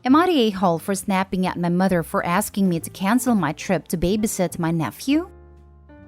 Am I the a-hole for snapping at my mother for asking me to cancel my trip to babysit my nephew?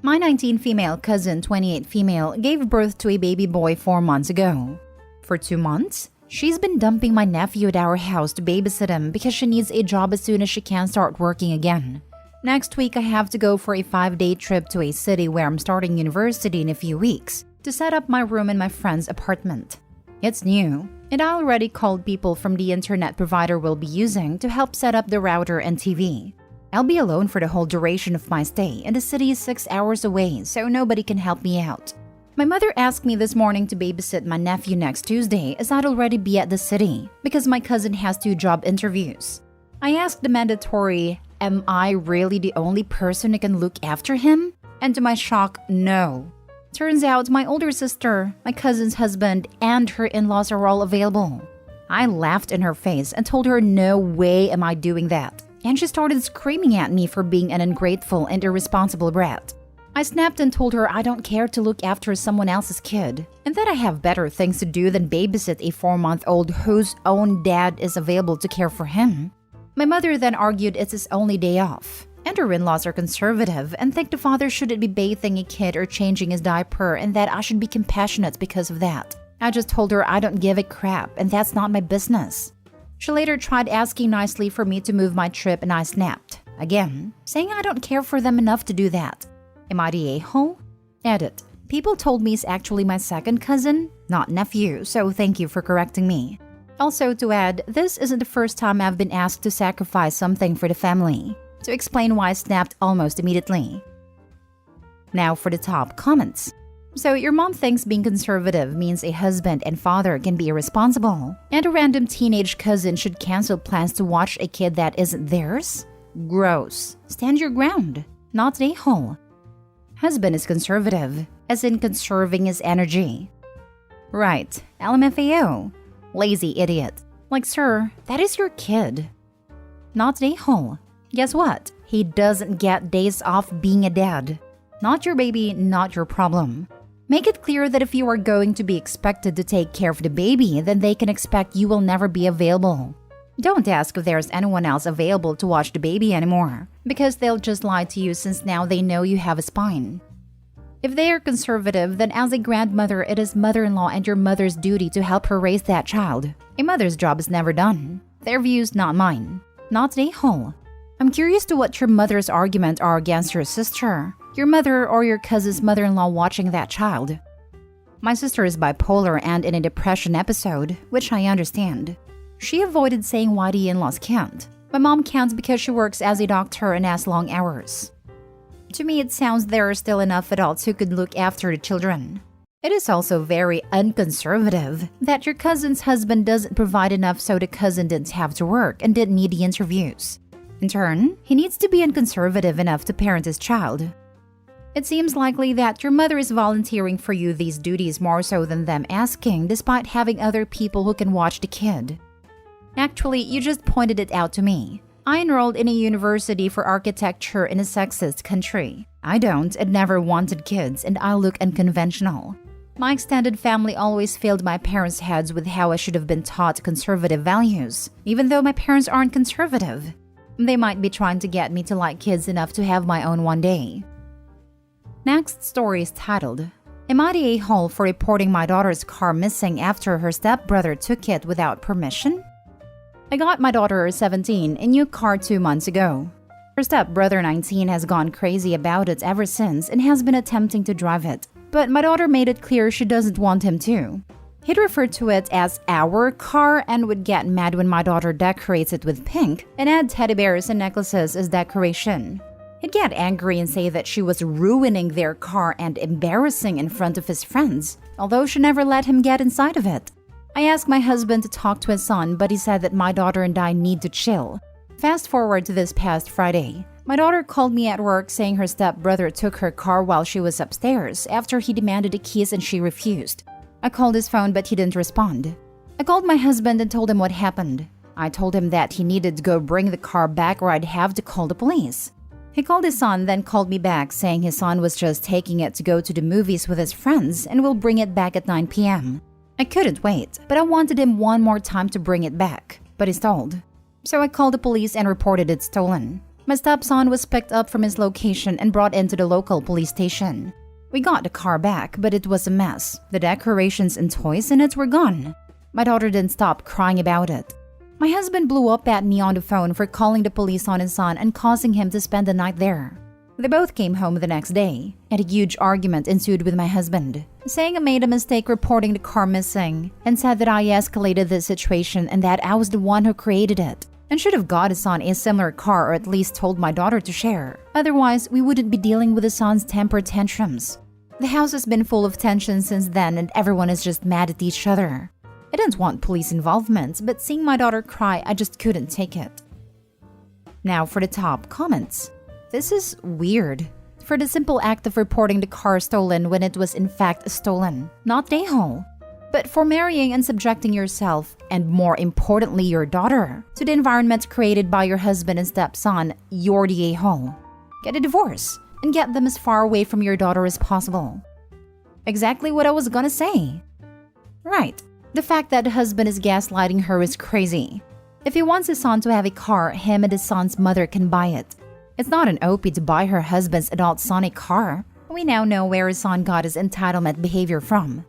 My 19 female cousin, 28 female, gave birth to a baby boy 4 months ago. For 2 months, she's been dumping my nephew at our house to babysit him because she needs a job as soon as she can start working again. Next week, I have to go for a 5-day trip to a city where I'm starting university in a few weeks to set up my room in my friend's apartment. It's new, and I already called people from the internet provider we'll be using to help set up the router and TV. I'll be alone for the whole duration of my stay, and the city is 6 hours away, so nobody can help me out. My mother asked me this morning to babysit my nephew next Tuesday as I'd already be at the city because my cousin has 2 job interviews. I asked the mandatory, am I really the only person who can look after him? And to my shock, no. Turns out my older sister, my cousin's husband, and her in-laws are all available. I laughed in her face and told her no way am I doing that. And she started screaming at me for being an ungrateful and irresponsible brat. I snapped and told her I don't care to look after someone else's kid, and that I have better things to do than babysit a 4-month-old whose own dad is available to care for him. My mother then argued it's his only day off, and her in-laws are conservative and think the father shouldn't be bathing a kid or changing his diaper and that I should be compassionate because of that. I just told her I don't give a crap and that's not my business. She later tried asking nicely for me to move my trip and I snapped, again, saying I don't care for them enough to do that. Am I the a-hole? Edit. People told me he's actually my second cousin, not nephew, so thank you for correcting me. Also to add, this isn't the first time I've been asked to sacrifice something for the family. To explain why I snapped almost immediately. Now for the top comments. So your mom thinks being conservative means a husband and father can be irresponsible, and a random teenage cousin should cancel plans to watch a kid that isn't theirs? Gross. Stand your ground. Not an a-hole. Husband is conservative, as in conserving his energy. Right. LMFAO. Lazy idiot. Like, sir, that is your kid. Not an a-hole. Guess what? He doesn't get days off being a dad. Not your baby, not your problem. Make it clear that if you are going to be expected to take care of the baby, then they can expect you will never be available. Don't ask if there's anyone else available to watch the baby anymore, because they'll just lie to you since now they know you have a spine. If they are conservative, then as a grandmother, it is mother-in-law and your mother's duty to help her raise that child. A mother's job is never done. Their views, not mine. Not an a-hole. I'm curious to what your mother's argument are against your sister, your mother or your cousin's mother-in-law watching that child. My sister is bipolar and in a depression episode, which I understand. She avoided saying why the in-laws can't. My mom can't because she works as a doctor and has long hours. To me, it sounds there are still enough adults who could look after the children. It is also very unconservative that your cousin's husband doesn't provide enough so the cousin didn't have to work and didn't need the interviews. In turn, he needs to be unconservative enough to parent his child. It seems likely that your mother is volunteering for you these duties more so than them asking, despite having other people who can watch the kid. Actually, you just pointed it out to me. I enrolled in a university for architecture in a sexist country. I don't and never wanted kids, and I look unconventional. My extended family always filled my parents' heads with how I should have been taught conservative values, even though my parents aren't conservative. They might be trying to get me to like kids enough to have my own one day. Next story is titled, Am I the a-hole for reporting my daughter's car missing after her stepbrother took it without permission? I got my daughter, 17, a new car 2 months ago. Her stepbrother, 19, has gone crazy about it ever since and has been attempting to drive it. But my daughter made it clear she doesn't want him to. He'd refer to it as our car and would get mad when my daughter decorates it with pink and add teddy bears and necklaces as decoration. He'd get angry and say that she was ruining their car and embarrassing in front of his friends, although she never let him get inside of it. I asked my husband to talk to his son, but he said that my daughter and I need to chill. Fast forward to this past Friday. My daughter called me at work saying her stepbrother took her car while she was upstairs after he demanded the keys and she refused. I called his phone, but he didn't respond. I called my husband and told him what happened. I told him that he needed to go bring the car back or I'd have to call the police. He called his son, then called me back saying his son was just taking it to go to the movies with his friends and will bring it back at 9 p.m. I couldn't wait, but I wanted him one more time to bring it back, but he stalled. So I called the police and reported it stolen. My stepson was picked up from his location and brought into the local police station. We got the car back, but it was a mess. The decorations and toys in it were gone. My daughter didn't stop crying about it. My husband blew up at me on the phone for calling the police on his son and causing him to spend the night there. They both came home the next day, and a huge argument ensued with my husband, saying I made a mistake reporting the car missing, and said that I escalated the situation and that I was the one who created it, and should have got his son a similar car or at least told my daughter to share. Otherwise, we wouldn't be dealing with his son's temper tantrums. The house has been full of tension since then, and everyone is just mad at each other. I didn't want police involvement, but seeing my daughter cry, I just couldn't take it. Now for the top comments. This is weird. For the simple act of reporting the car stolen when it was in fact stolen, not the a-hole. But for marrying and subjecting yourself, and more importantly your daughter, to the environment created by your husband and stepson, you're the a-hole. Get a divorce, and get them as far away from your daughter as possible. Exactly what I was gonna say. Right. The fact that the husband is gaslighting her is crazy. If he wants his son to have a car, him and his son's mother can buy it. It's not an OP to buy her husband's adult son a car. We now know where his son got his entitlement behavior from.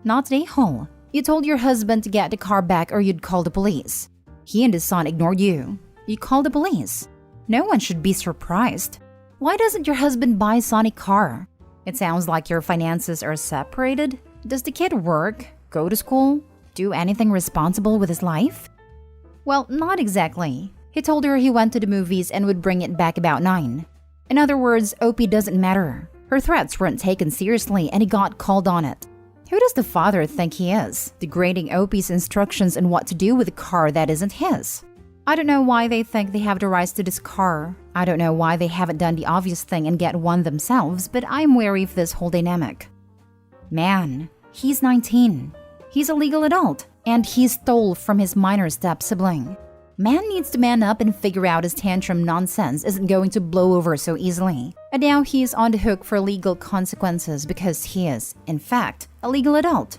Not a hole. You told your husband to get the car back or you'd call the police. He and his son ignored you. You called the police. No one should be surprised. Why doesn't your husband buy son a car? It sounds like your finances are separated. Does the kid work, go to school, do anything responsible with his life? Well, not exactly. He told her he went to the movies and would bring it back about 9. In other words, OP doesn't matter. Her threats weren't taken seriously and he got called on it. Who does the father think he is, degrading OP's instructions on what to do with a car that isn't his? I don't know why they think they have the rights to this car. I don't know why they haven't done the obvious thing and get one themselves, but I'm wary of this whole dynamic. Man, he's 19. He's a legal adult, and he stole from his minor step-sibling. Man needs to man up and figure out his tantrum nonsense isn't going to blow over so easily. And now he's on the hook for legal consequences because he is, in fact, a legal adult.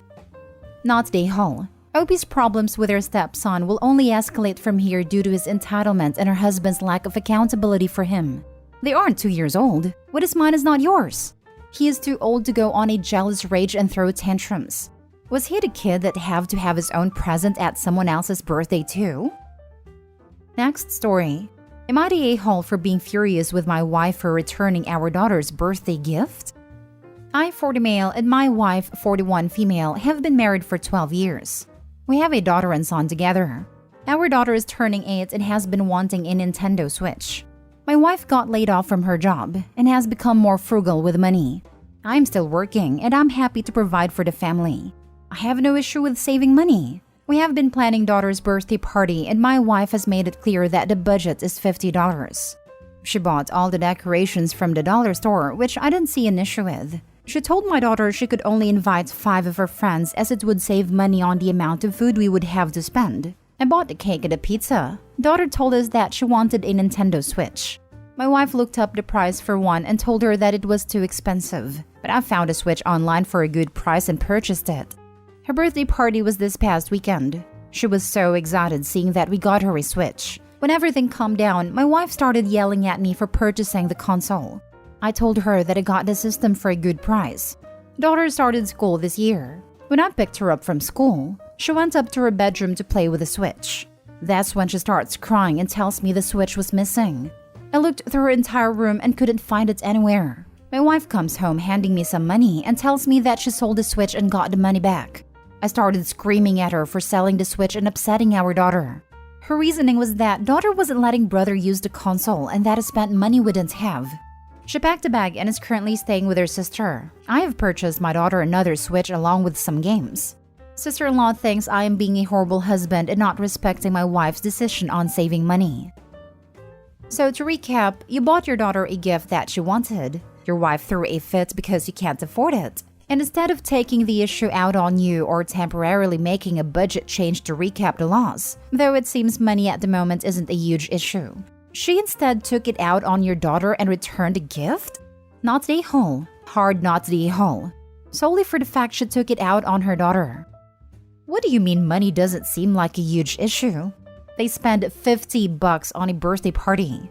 Not the whole. OP's problems with her stepson will only escalate from here due to his entitlement and her husband's lack of accountability for him. They aren't 2 years old. What is mine is not yours. He is too old to go on a jealous rage and throw tantrums. Was he the kid that had to have his own present at someone else's birthday too? Next story. Am I the a-hole for being furious with my wife for returning our daughter's birthday gift? I, 40 male, and my wife, 41 female, have been married for 12 years. We have a daughter and son together. Our daughter is turning 8 and has been wanting a Nintendo Switch. My wife got laid off from her job and has become more frugal with money. I'm still working and I'm happy to provide for the family. I have no issue with saving money. We have been planning daughter's birthday party and my wife has made it clear that the budget is $50. She bought all the decorations from the dollar store, which I didn't see an issue with. She told my daughter she could only invite 5 of her friends as it would save money on the amount of food we would have to spend. I bought the cake and a pizza. Daughter told us that she wanted a Nintendo Switch. My wife looked up the price for one and told her that it was too expensive, but I found a Switch online for a good price and purchased it. Her birthday party was this past weekend. She was so excited seeing that we got her a Switch. When everything calmed down, my wife started yelling at me for purchasing the console. I told her that I got the system for a good price. Daughter started school this year. When I picked her up from school, she went up to her bedroom to play with the Switch. That's when she starts crying and tells me the Switch was missing. I looked through her entire room and couldn't find it anywhere. My wife comes home handing me some money and tells me that she sold the Switch and got the money back. I started screaming at her for selling the Switch and upsetting our daughter. Her reasoning was that daughter wasn't letting brother use the console and that I spent money we didn't have. She packed a bag and is currently staying with her sister. I have purchased my daughter another Switch along with some games. Sister-in-law thinks I am being a horrible husband and not respecting my wife's decision on saving money. So to recap, you bought your daughter a gift that she wanted. Your wife threw a fit because you can't afford it. And instead of taking the issue out on you or temporarily making a budget change to recap the loss, though it seems money at the moment isn't a huge issue, she instead took it out on your daughter and returned the gift? Not the whole. Hard not the whole. Solely for the fact she took it out on her daughter. What do you mean money doesn't seem like a huge issue? They spend $50 on a birthday party.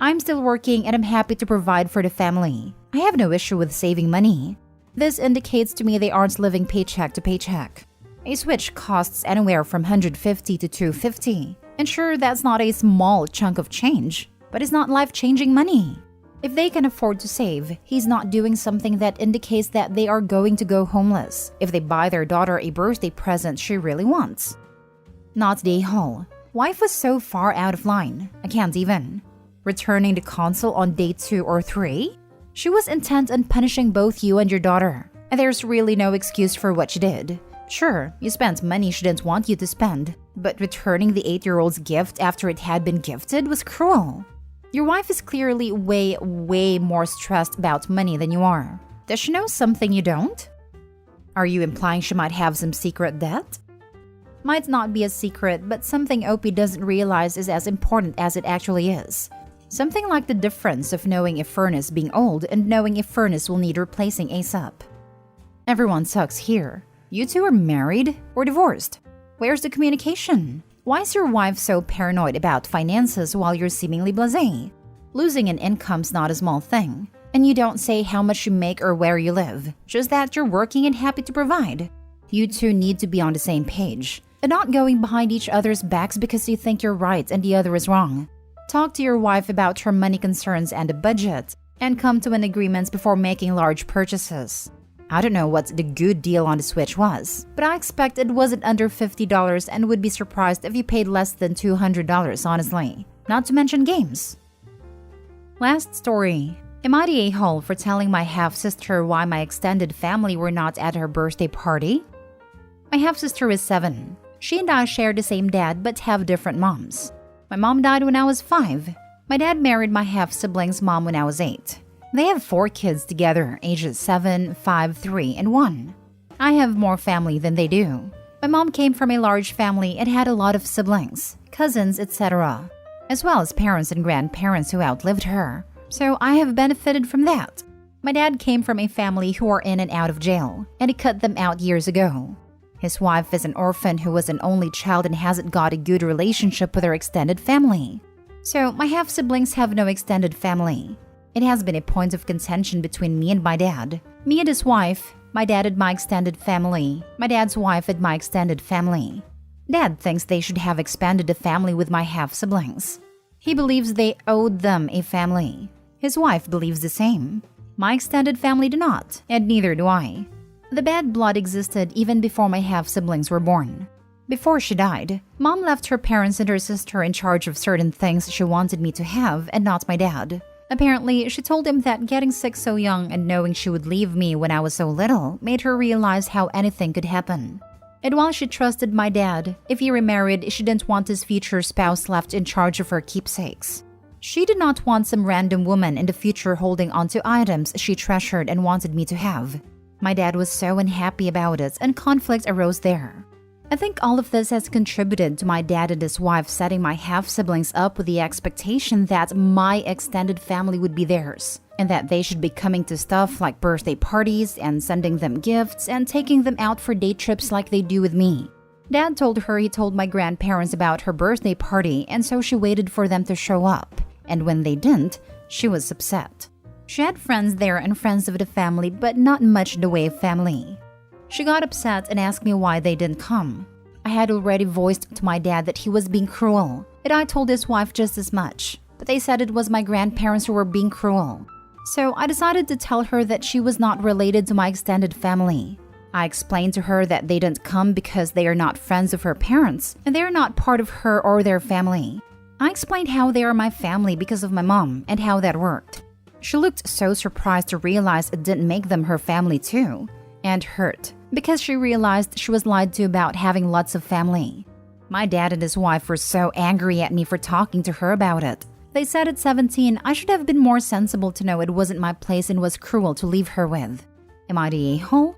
I'm still working and I'm happy to provide for the family. I have no issue with saving money. This indicates to me they aren't living paycheck to paycheck. A Switch costs anywhere from $150 to $250. And sure, that's not a small chunk of change, but it's not life-changing money. If they can afford to save, he's not doing something that indicates that they are going to go homeless if they buy their daughter a birthday present she really wants. Not the a-hole. Wife was so far out of line, I can't even. Returning the console on day 2 or 3? She was intent on punishing both you and your daughter, and there's really no excuse for what she did. Sure, you spent money she didn't want you to spend, but returning the 8-year-old's gift after it had been gifted was cruel. Your wife is clearly way more stressed about money than you are. Does she know something you don't? Are you implying she might have some secret debt? Might not be a secret, but something Opie doesn't realize is as important as it actually is. Something like the difference of knowing a furnace being old and knowing a furnace will need replacing ASAP. Everyone sucks here. You two are married or divorced? Where's the communication? Why is your wife so paranoid about finances while you're seemingly blasé? Losing an income's not a small thing. And you don't say how much you make or where you live, just that you're working and happy to provide. You two need to be on the same page, and not going behind each other's backs because you think you're right and the other is wrong. Talk to your wife about her money concerns and a budget, and come to an agreement before making large purchases. I don't know what the good deal on the Switch was, but I expect it wasn't under $50 and would be surprised if you paid less than $200, honestly. Not to mention games. Last story. Am I the a-hole for telling my half-sister why my extended family were not at her birthday party? My half-sister is 7. She and I share the same dad but have different moms. My mom died when I was 5. My dad married my half-sibling's mom when I was 8. They have 4 kids together, ages 7, 5, 3, and 1. I have more family than they do. My mom came from a large family and had a lot of siblings, cousins, etc., as well as parents and grandparents who outlived her. So I have benefited from that. My dad came from a family who are in and out of jail, and he cut them out years ago. His wife is an orphan who was an only child and hasn't got a good relationship with her extended family. So my half-siblings have no extended family. It has been a point of contention between me and my dad. Me and his wife, my dad and my extended family, my dad's wife and my extended family. Dad thinks they should have expanded the family with my half-siblings. He believes they owed them a family. His wife believes the same. My extended family do not, and neither do I. The bad blood existed even before my half-siblings were born. Before she died, Mom left her parents and her sister in charge of certain things she wanted me to have and not my dad. Apparently, she told him that getting sick so young and knowing she would leave me when I was so little made her realize how anything could happen. And while she trusted my dad, if he remarried, she didn't want his future spouse left in charge of her keepsakes. She did not want some random woman in the future holding onto items she treasured and wanted me to have. My dad was so unhappy about it, and conflict arose there. I think all of this has contributed to my dad and his wife setting my half-siblings up with the expectation that my extended family would be theirs, and that they should be coming to stuff like birthday parties and sending them gifts and taking them out for day trips like they do with me. Dad told her he told my grandparents about her birthday party, and so she waited for them to show up, and when they didn't, she was upset. She had friends there and friends of the family, but not much in the way of family. She got upset and asked me why they didn't come. I had already voiced to my dad that he was being cruel, and I told his wife just as much, but they said it was my grandparents who were being cruel. So I decided to tell her that she was not related to my extended family. I explained to her that they didn't come because they are not friends of her parents, and they are not part of her or their family. I explained how they are my family because of my mom and how that worked. She looked so surprised to realize it didn't make them her family too, and hurt, because she realized she was lied to about having lots of family. My dad and his wife were so angry at me for talking to her about it. They said at 17 I should have been more sensible to know it wasn't my place and was cruel to leave her with. Am I the a-hole?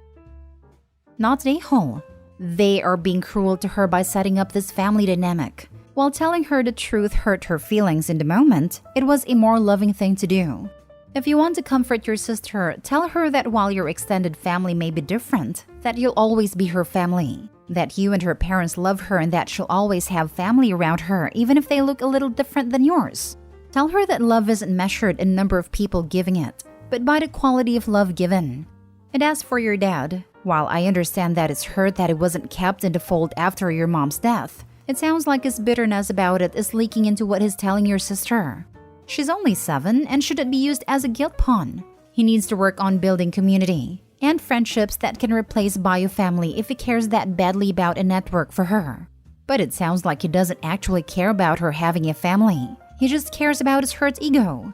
Not the a-hole. They are being cruel to her by setting up this family dynamic. While telling her the truth hurt her feelings in the moment, it was a more loving thing to do. If you want to comfort your sister, tell her that while your extended family may be different, that you'll always be her family. that you and her parents love her and that she'll always have family around her even if they look a little different than yours. Tell her that love isn't measured in number of people giving it, but by the quality of love given. And as for your dad, while I understand that it's hurt that it wasn't kept in the fold after your mom's death, it sounds like his bitterness about it is leaking into what he's telling your sister. She's only 7 and shouldn't be used as a guilt pawn. He needs to work on building community and friendships that can replace bio family if he cares that badly about a network for her. But it sounds like he doesn't actually care about her having a family. He just cares about his hurt ego.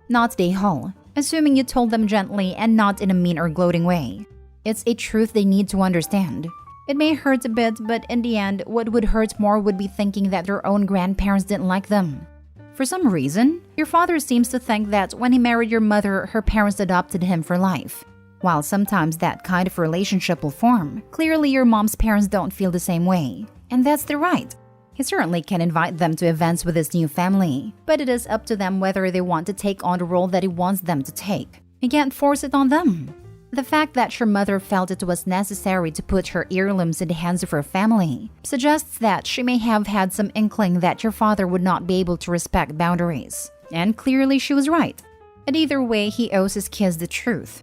Not Daehul, assuming you told them gently and not in a mean or gloating way. It's a truth they need to understand. It may hurt a bit, but in the end, what would hurt more would be thinking that their own grandparents didn't like them. For some reason, your father seems to think that when he married your mother, her parents adopted him for life. While sometimes that kind of relationship will form, clearly your mom's parents don't feel the same way. And that's their right. He certainly can invite them to events with his new family, but it is up to them whether they want to take on the role that he wants them to take. He can't force it on them. The fact that your mother felt it was necessary to put her heirlooms in the hands of her family suggests that she may have had some inkling that your father would not be able to respect boundaries. And clearly she was right. And either way, he owes his kids the truth.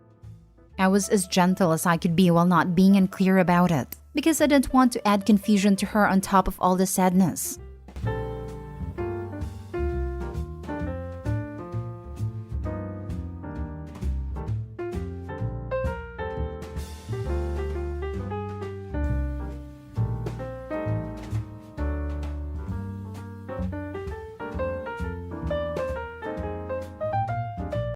I was as gentle as I could be while not being unclear about it, because I didn't want to add confusion to her on top of all the sadness.